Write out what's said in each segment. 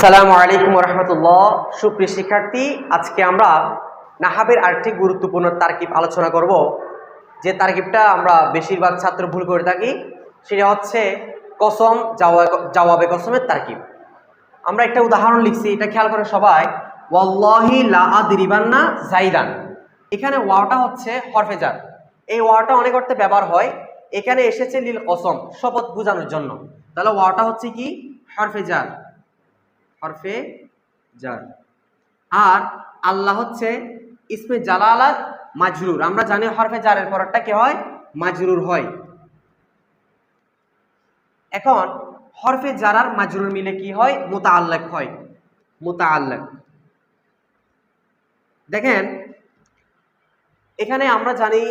আসসালামু আলাইকুম রহমতুল্লাহ। সুপ্রিয় শিক্ষার্থী, আজকে আমরা নাহাবের আরেকটি গুরুত্বপূর্ণ তারকিব আলোচনা করব। যে তারকিবটা আমরা বেশিরভাগ ছাত্র ভুল করে থাকি, সেটা হচ্ছে কসম জওয়াবে কসমের তারকিব। আমরা একটা উদাহরণ লিখছি, এটা খেয়াল করে সবাই। ওয়াল্লাহি লা আদরিবান্না জাইদান। এখানে ওয়াওটা হচ্ছে হরফে জার। এই ওয়াওটা অনেক অর্থে ব্যবহার হয়। এখানে এসেছে লিল কসম, শপথ বোঝানোর জন্য। তাহলে ওয়াওটা হচ্ছে কি? হরফে জার, হরফে জার। আর আল্লাহ হচ্ছে ইসমে জালালাত মাজরুর। আমরা জানি হরফে জারের পরেরটা কি হয়? মাজরুর হয়। এখন হরফে জার আর মাজরুর মিলে কি হয়? মুতাআল্লিক হয়। মুতাআল্লিক। দেখেন এখানে আমরা জানি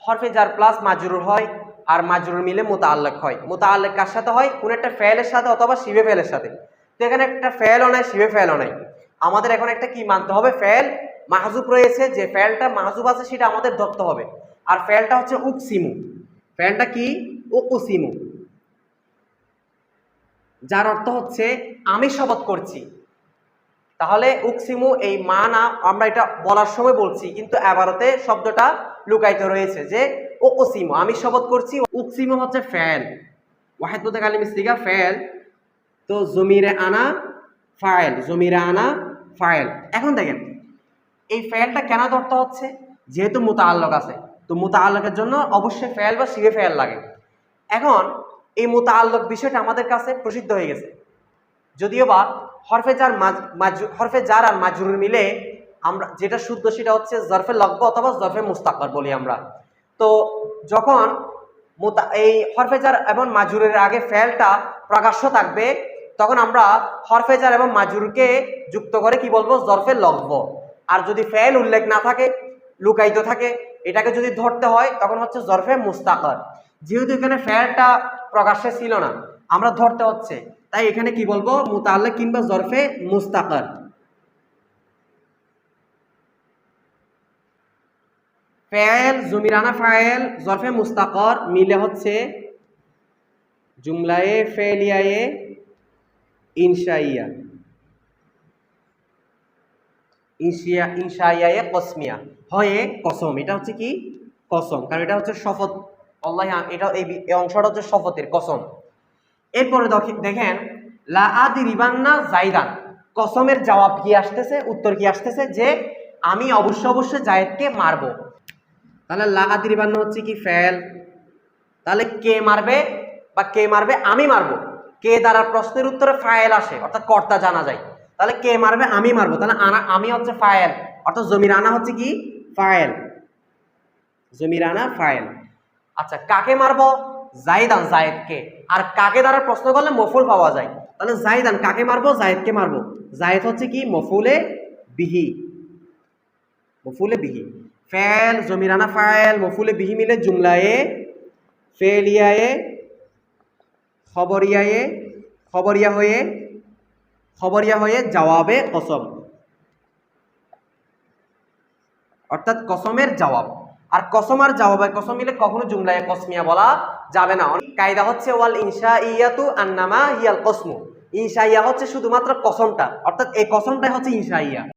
হরফে জার প্লাস মাজরুর হয়, আর মাজরুর মিলে মুতাআল্লিক হয়। মুতাআল্লিক কার সাথে হয়? কোন একটা ফেলের সাথে অথবা শিবে ফেলের সাথে। তো এখানে একটা ফেলও নাই, শিবে ফেলও নাই। আমাদের এখন একটা কি মানতে হবে? ফেল মাহজুব রয়েছে, যে ফেলটা মাহজুব আছে সেটা আমাদের ধরতে হবে। আর ফেলটা হচ্ছে উকসিমু। ফেলটা কি? উকসিমু, যার অর্থ হচ্ছে আমি শপথ করছি। তাহলে উকসিমু এই মানা আমরা এটা বলার সময় বলছি, কিন্তু এবারতে শব্দটা লুকায়িত রয়েছে, যে উকসিমু আমি শপথ করছি। উকসিমু হচ্ছে ফেল, ওয়াহিদ মুতাকাল্লিম সিগা ফেল। তো জমিরে আনা ফাইল, জমিরে আনা ফাইল। এখন দেখেন এই ফেলটা কেন ধরতে হচ্ছে? যেহেতু মুতাআল্লিক আছে, তো মুতাআল্লিকের জন্য অবশ্যই ফেল বা শিবে ফেল লাগে। এখন এই মুতাআল্লিক বিষয়টা আমাদের কাছে প্রসিদ্ধ হয়ে গেছে। যদিও বা হরফে জার আর মাজরুর মিলে আমরা যেটা শুদ্ধ সেটা হচ্ছে জরফে লগ্ব অথবা জরফে মুস্তাকর বলি আমরা। তো যখন এই হরফে জার এবং মাজরুরের আগে ফেলটা প্রকাশ্য থাকবে, তখন আমরা হরফে জার এবং মাজরুরকে যুক্ত করে কি বলবো? জরফে লগ্ব। আর যদি ফেল উল্লেখ না থাকে, লুকায়িত থাকে, এটাকে যদি ধরতে হয় তখন হচ্ছে জরফে মুস্তাকর। যেহেতু এখানে ফেলটা প্রকাশ্যে ছিল না, আমরা ধরতে হচ্ছে, তাই এখানে কি বলবো? মুতাআল্লিক কিংবা জরফে মুস্তাকর। ফেল জমিরানা ফাইল জরফে মুস্তাকর মিলে হচ্ছে জুমলায়ে ফেলিয়ায়ে ইনশাইয়া, ইনশাইয়ায়ে কসমিয়া হয়ে কসম। এটা হচ্ছে কি? কসম, কারণ এটা হচ্ছে শপথ। আল্লাহ, এটা এই অংশটা হচ্ছে শপথের, কসম। এরপরে দেখেন লা আদরিবান্না জাইদান, কসমের জবাব কি আসতেছে? উত্তর কি আসতেছে? যে আমি অবশ্যই জায়েদকে মারবো। তাহলে লা আদরিবান্না হচ্ছে কি? ফেল। তাহলে কে মারবে বা কে মারবে? আমি মারবো। কে দ্বারা প্রশ্নের উত্তরে ফাইল আসে, অর্থাৎ কর্তা জানা যায়। তাহলে কে মারবে? আমি মারবো। তাহলে আমি হচ্ছে ফাইল, অর্থাৎ জমির আনা হচ্ছে কি? ফাইল, জমির আনা ফাইল। আচ্ছা, কাকে মারবো? জাইদান, জায়েদকে। আর কাকে দ্বারা প্রশ্ন করলে মফুল পাওয়া যায়। তাহলে জাইদান কাকে মারবো? জায়েদকে মারবো। জায়েদ হচ্ছে কি? মফুলে বিহি, মফুলে বিহি। ফেল জমিরানা ফাইল মফুলে বিহি মিলে জুমলায়ে ফেলিয়ায়ে খবরিয়া হয়ে জওয়াবে কসম, অর্থাৎ কসমের জবাব। আর কসম আর জওয়াবে কসম মিলে কখনো জুমলায়ে কসমিয়া বলা যাবে না। কায়দা হচ্ছে ওয়াল ইনশাইয়াতু আন্নামা হিয়াল কসমু। ইনশাইয়া হচ্ছে শুধুমাত্র কসমটা, অর্থাৎ এই কসমটাই হচ্ছে ইনশাইয়া।